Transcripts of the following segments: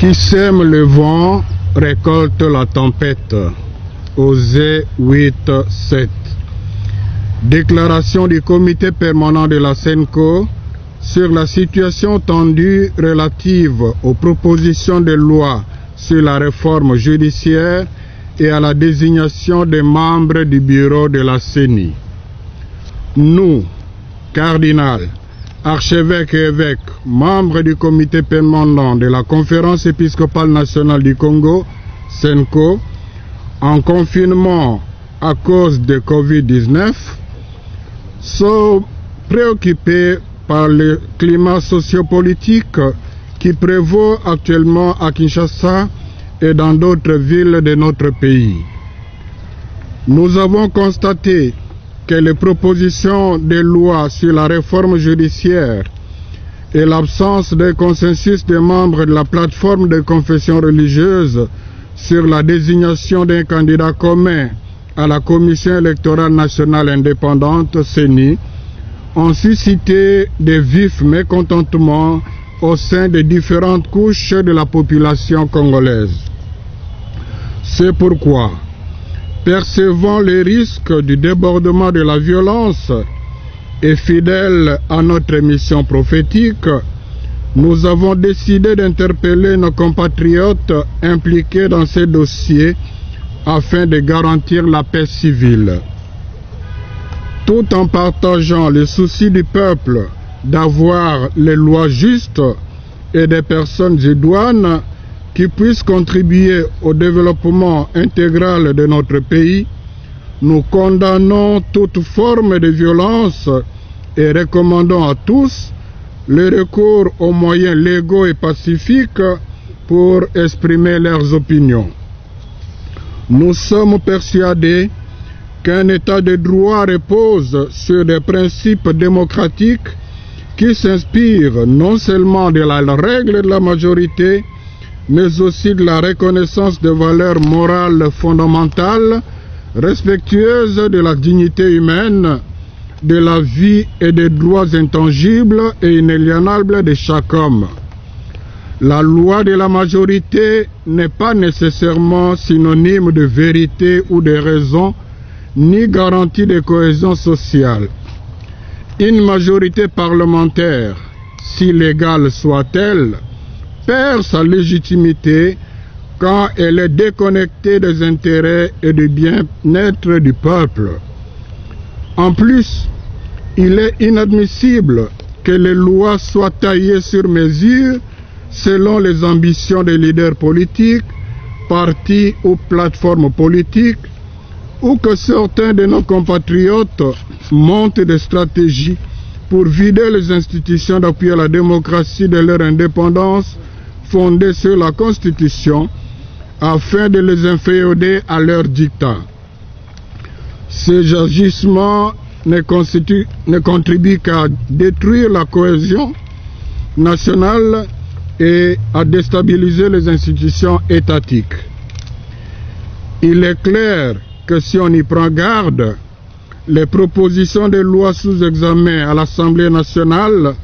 Qui sème le vent récolte la tempête. Osée 8-7. Déclaration du comité permanent de la SENCO sur la situation tendue relative aux propositions de loi sur la réforme judiciaire et à la désignation des membres du bureau de la CENI. Nous, cardinal, archevêques et évêques, membres du comité permanent de la Conférence épiscopale nationale du Congo, SENCO, en confinement à cause de Covid-19, sont préoccupés par le climat sociopolitique qui prévaut actuellement à Kinshasa et dans d'autres villes de notre pays. Nous avons constaté que les propositions de loi sur la réforme judiciaire et l'absence de consensus des membres de la plateforme de confession religieuse sur la désignation d'un candidat commun à la Commission électorale nationale indépendante, CENI, ont suscité de vifs mécontentements au sein des différentes couches de la population congolaise. C'est pourquoi, percevant les risques du débordement de la violence et fidèles à notre mission prophétique, nous avons décidé d'interpeller nos compatriotes impliqués dans ces dossiers afin de garantir la paix civile. Tout en partageant le souci du peuple d'avoir les lois justes et des personnes idoines qui puissent contribuer au développement intégral de notre pays, nous condamnons toute forme de violence et recommandons à tous le recours aux moyens légaux et pacifiques pour exprimer leurs opinions. Nous sommes persuadés qu'un État de droit repose sur des principes démocratiques qui s'inspirent non seulement de la règle de la majorité, mais aussi de la reconnaissance des valeurs morales fondamentales, respectueuses de la dignité humaine, de la vie et des droits intangibles et inaliénables de chaque homme. La loi de la majorité n'est pas nécessairement synonyme de vérité ou de raison, ni garantie de cohésion sociale. Une majorité parlementaire, si légale soit-elle, perd sa légitimité quand elle est déconnectée des intérêts et du bien-être du peuple. En plus, il est inadmissible que les lois soient taillées sur mesure selon les ambitions des leaders politiques, partis ou plateformes politiques, ou que certains de nos compatriotes montent des stratégies pour vider les institutions d'appui à la démocratie de leur indépendance fondée sur la Constitution afin de les inféoder à leur dictat. Ces agissements ne contribuent qu'à détruire la cohésion nationale et à déstabiliser les institutions étatiques. Il est clair que si on y prend garde, les propositions de loi sous examen à l'Assemblée nationale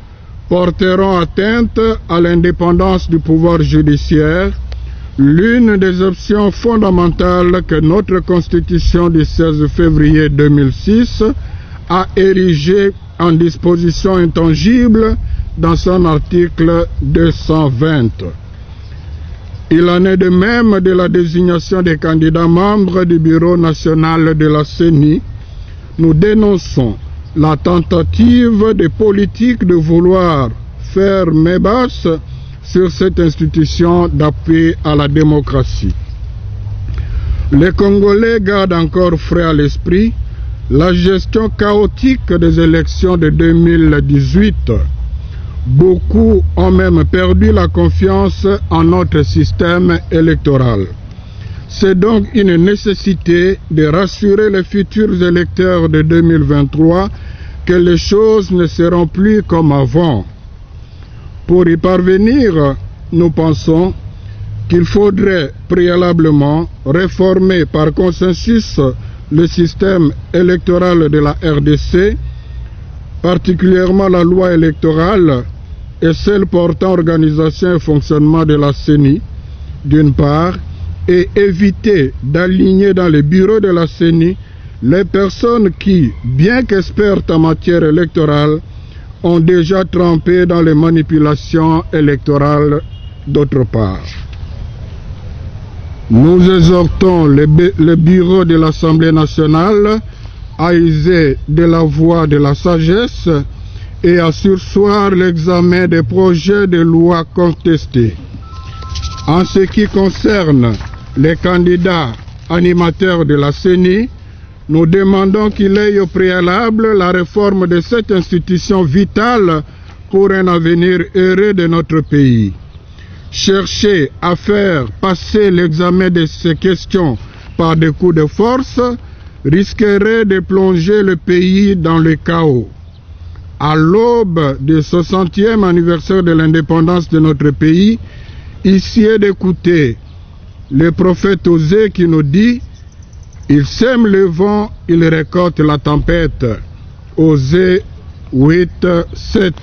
porteront atteinte à l'indépendance du pouvoir judiciaire, l'une des options fondamentales que notre Constitution du 16 février 2006 a érigée en disposition intangible dans son article 220. Il en est de même de la désignation des candidats membres du Bureau national de la CENI. Nous dénonçons la tentative des politiques de vouloir faire main basse sur cette institution d'appui à la démocratie. Les Congolais gardent encore frais à l'esprit la gestion chaotique des élections de 2018. Beaucoup ont même perdu la confiance en notre système électoral. C'est donc une nécessité de rassurer les futurs électeurs de 2023 que les choses ne seront plus comme avant. Pour y parvenir, nous pensons qu'il faudrait préalablement réformer par consensus le système électoral de la RDC, particulièrement la loi électorale, et celle portant organisation et fonctionnement de la CENI, d'une part, et éviter d'aligner dans les bureaux de la CENI les personnes qui, bien qu'expertes en matière électorale, ont déjà trempé dans les manipulations électorales d'autre part. Nous exhortons le bureau de l'Assemblée nationale à user de la voie de la sagesse et à surseoir l'examen des projets de loi contestés. En ce qui concerne les candidats animateurs de la CENI, nous demandons qu'il ait au préalable la réforme de cette institution vitale pour un avenir heureux de notre pays. Chercher à faire passer l'examen de ces questions par des coups de force risquerait de plonger le pays dans le chaos. À l'aube du 60e anniversaire de l'indépendance de notre pays, ici est d'écouter le prophète Osée qui nous dit « Il sème le vent, il récolte la tempête ». Osée 8, 7.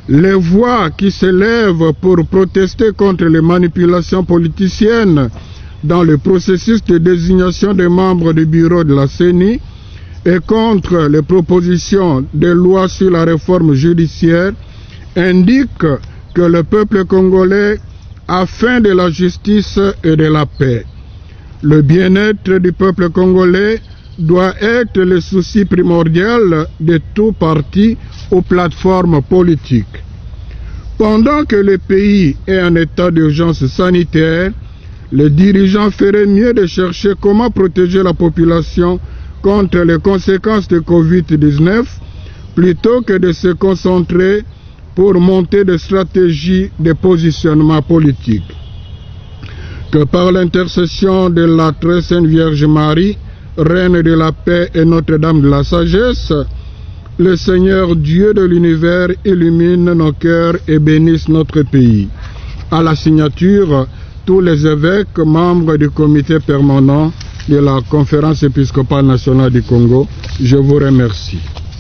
Les voix qui s'élèvent pour protester contre les manipulations politiciennes dans le processus de désignation des membres du bureau de la CENI et contre les propositions de loi sur la réforme judiciaire indiquent que le peuple congolais a faim de la justice et de la paix. Le bien-être du peuple congolais doit être le souci primordial de tout parti aux plateformes politiques. Pendant que le pays est en état d'urgence sanitaire, les dirigeants feraient mieux de chercher comment protéger la population contre les conséquences de Covid-19 plutôt que de se concentrer pour monter des stratégies de positionnement politique. Que par l'intercession de la très sainte Vierge Marie, Reine de la paix et Notre-Dame de la sagesse, le Seigneur Dieu de l'univers illumine nos cœurs et bénisse notre pays. À la signature, tous les évêques membres du comité permanent de la Conférence épiscopale nationale du Congo, je vous remercie.